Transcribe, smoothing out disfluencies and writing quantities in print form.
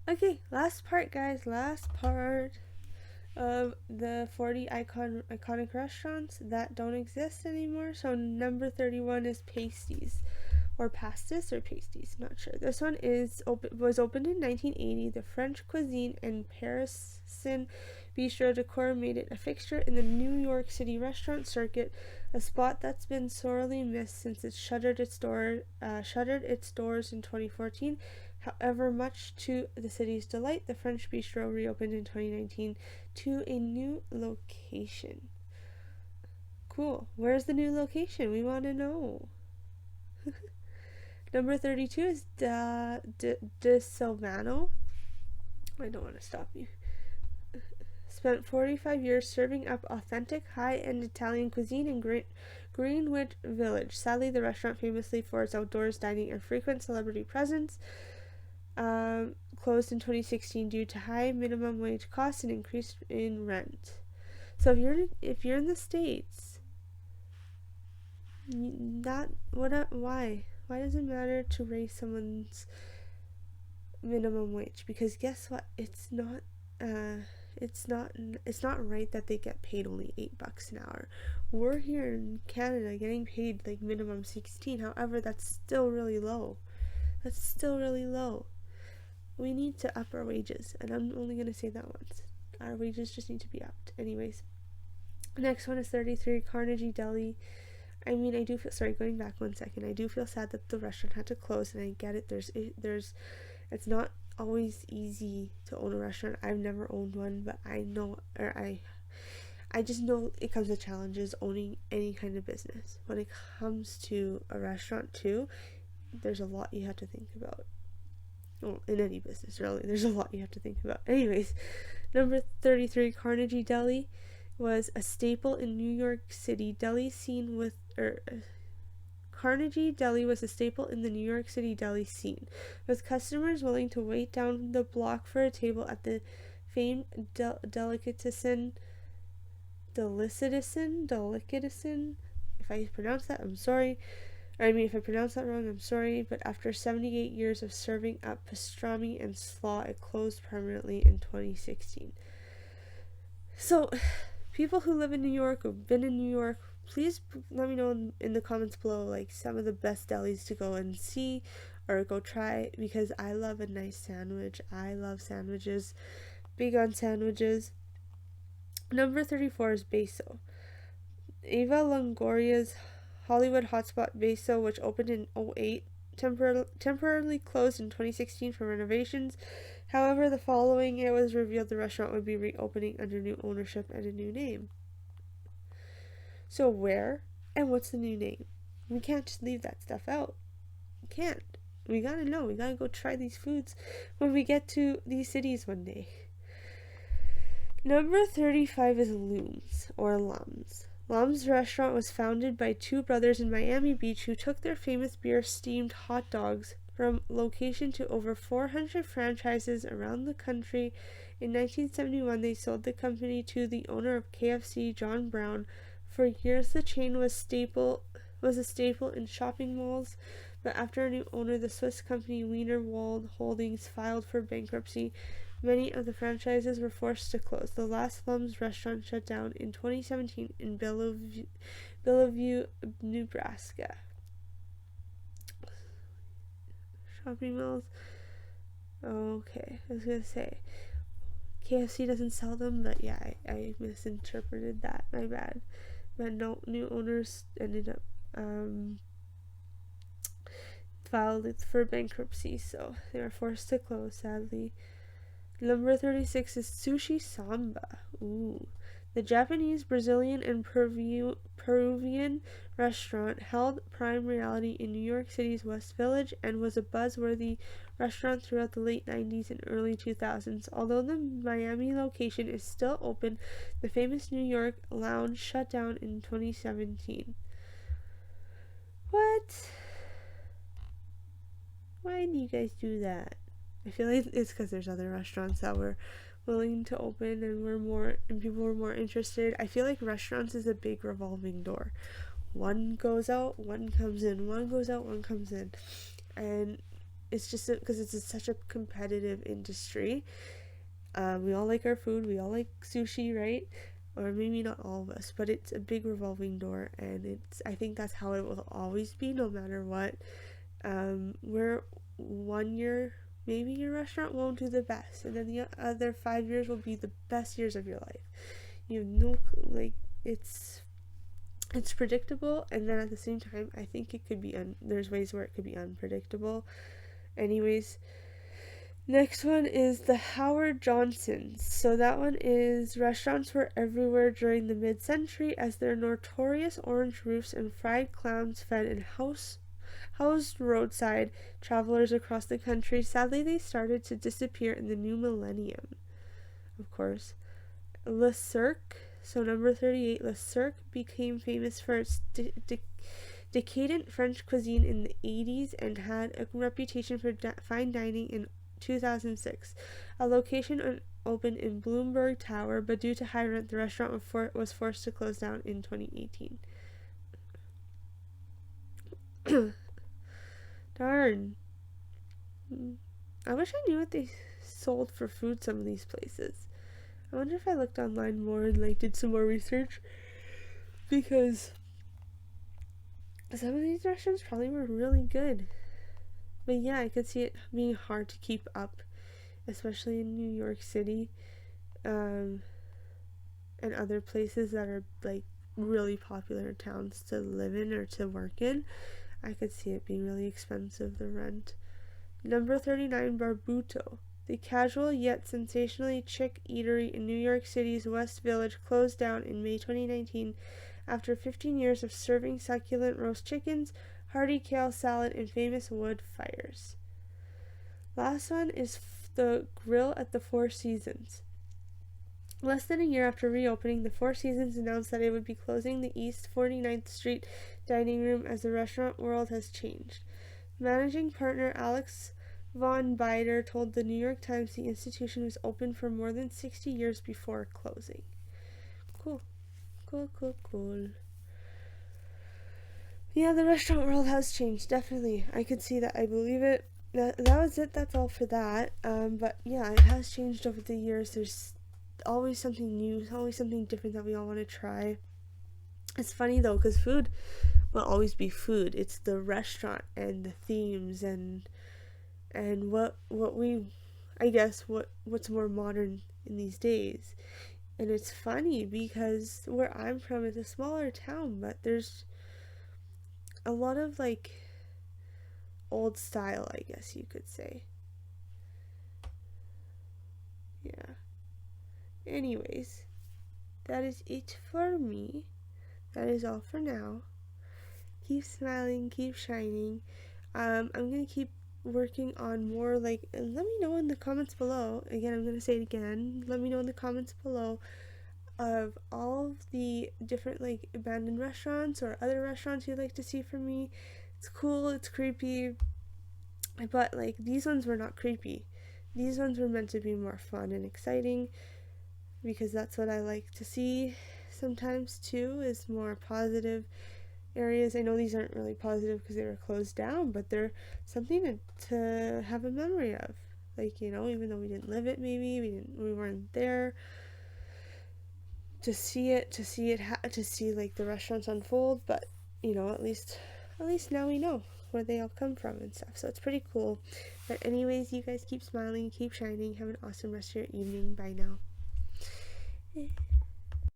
Okay, last part, guys. Last part of the 40 iconic restaurants that don't exist anymore. So number 31 is Pasties. Or pastis or pasties, not sure. This one was opened in 1980. The French cuisine and Parisian bistro decor made it a fixture in the New York City restaurant circuit, a spot that's been sorely missed since it shuttered its doors in 2014. However, much to the city's delight, the French bistro reopened in 2019 to a new location. Cool. Where's the new location? We want to know. Number 32 is De Silvano. I don't want to stop you. Spent 45 years serving up authentic, high-end Italian cuisine in Greenwich Village. Sadly, the restaurant, famously for its outdoors dining and frequent celebrity presence, closed in 2016 due to high minimum wage costs and increase in rent. So if you're in the States, why? Why does it matter to raise someone's minimum wage? Because guess what? It's not right that they get paid only $8 an hour. We're here in Canada getting paid like minimum 16. However, that's still really low. We need to up our wages, and I'm only gonna say that once. Our wages just need to be upped. Anyways, next one is 33 Carnegie Deli. I mean, going back 1 second, I do feel sad that the restaurant had to close, and I get it. It's not always easy to own a restaurant. I've never owned one, but I just know it comes with challenges owning any kind of business. When it comes to a restaurant too, there's a lot you have to think about. Well, in any business, really, there's a lot you have to think about. Anyways, number 33, Carnegie Deli was a staple in New York City deli scene Carnegie Deli was a staple in the New York City deli scene, with customers willing to wait down the block for a table at the famed delicatessen. If I pronounce that, I'm sorry. If I pronounce that wrong, I'm sorry. But after 78 years of serving up pastrami and slaw, it closed permanently in 2016. So, people who live in New York or been in New York, please let me know in the comments below like some of the best delis to go and see or go try, because I love a nice sandwich. I love sandwiches. Big on sandwiches. Number 34 is Beso. Eva Longoria's Hollywood hotspot Beso, which opened in 2008, temporarily closed in 2016 for renovations. However, the following year was revealed the restaurant would be reopening under new ownership and a new name. So where and what's the new name? We can't just leave that stuff out. We can't. We gotta know. We gotta go try these foods when we get to these cities one day. Number 35 is Lums, or Lums. Lums restaurant was founded by two brothers in Miami Beach who took their famous beer-steamed hot dogs from location to over 400 franchises around the country. In 1971, they sold the company to the owner of KFC, John Brown. For years, the chain was a staple in shopping malls, but after a new owner, the Swiss company Wienerwald Holdings, filed for bankruptcy, many of the franchises were forced to close. The last Lums restaurant shut down in 2017 in Bellevue, Nebraska. Shopping malls. Okay, I was gonna say KFC doesn't sell them, but yeah, I misinterpreted that. My bad. But no, new owners ended up filed for bankruptcy, so they were forced to close, sadly. Number 36 is Sushi Samba. Ooh. The Japanese, Brazilian, and Peruvian restaurant held prime reality in New York City's West Village and was a buzzworthy restaurant throughout the late 90s and early 2000s. Although the Miami location is still open, the famous New York lounge shut down in 2017. What? Why do you guys do that? I feel like it's because there's other restaurants that were willing to open and people were more interested. I feel like restaurants is a big revolving door. One goes out, one comes in. One goes out, one comes in. And it's just because it's such a competitive industry. We all like our food, we all like sushi, right? Or maybe not all of us, but it's a big revolving door, and I think that's how it will always be, no matter what. Where 1 year maybe your restaurant won't do the best, and then the other 5 years will be the best years of your life. You have no, like, it's predictable, and then at the same time I think it could be there's ways where it could be unpredictable. Anyways, next one is the Howard Johnsons. So that one is restaurants were everywhere during the mid-century as their notorious orange roofs and fried clams fed in housed roadside travelers across the country. Sadly, they started to disappear in the new millennium. Of course, Le Cirque, so number 38, Le Cirque became famous for its decadent French cuisine in the 80s and had a reputation for fine dining in 2006. A location opened in Bloomberg Tower, but due to high rent, the restaurant was forced to close down in 2018. Darn. I wish I knew what they sold for food, some of these places. I wonder if I looked online more and did some more research, because some of these restaurants probably were really good. But yeah, I could see it being hard to keep up, especially in New York City, and other places that are really popular towns to live in or to work in. I could see it being really expensive, the rent. Number 39, Barbuto. The casual yet sensationally chic eatery in New York City's West Village closed down in May 2019 after 15 years of serving succulent roast chickens, hearty kale salad, and famous wood fires. Last one is the Grill at the Four Seasons. Less than a year after reopening, the Four Seasons announced that it would be closing the East 49th Street dining room as the restaurant world has changed. Managing partner Alex Von Bider told the New York Times the institution was open for more than 60 years before closing. Cool. Yeah, the restaurant world has changed, definitely. I could see that. I believe it. That was it. That's all for that. But yeah, it has changed over the years. There's always something new, always something different that we all want to try. It's funny though, because food will always be food. It's the restaurant and the themes and what we, I guess, what's more modern in these days. And it's funny because where I'm from is a smaller town, but there's a lot of old style, I guess you could say. Yeah. Anyways, that is it for me. That is all for now. Keep smiling, keep shining. I'm gonna keep working on more let me know in the comments below. Again, I'm gonna say it again. Let me know in the comments below of all of the different abandoned restaurants or other restaurants you'd like to see from me. It's cool, it's creepy, but these ones were not creepy. These ones were meant to be more fun and exciting, because that's what I like to see sometimes too, is more positive areas. I know these aren't really positive because they were closed down, but they're something to have a memory of. Even though we didn't live it, maybe we weren't there to see it, to see the restaurants unfold. But at least now we know where they all come from and stuff. So it's pretty cool. But anyways, you guys keep smiling, keep shining. Have an awesome rest of your evening. Bye now.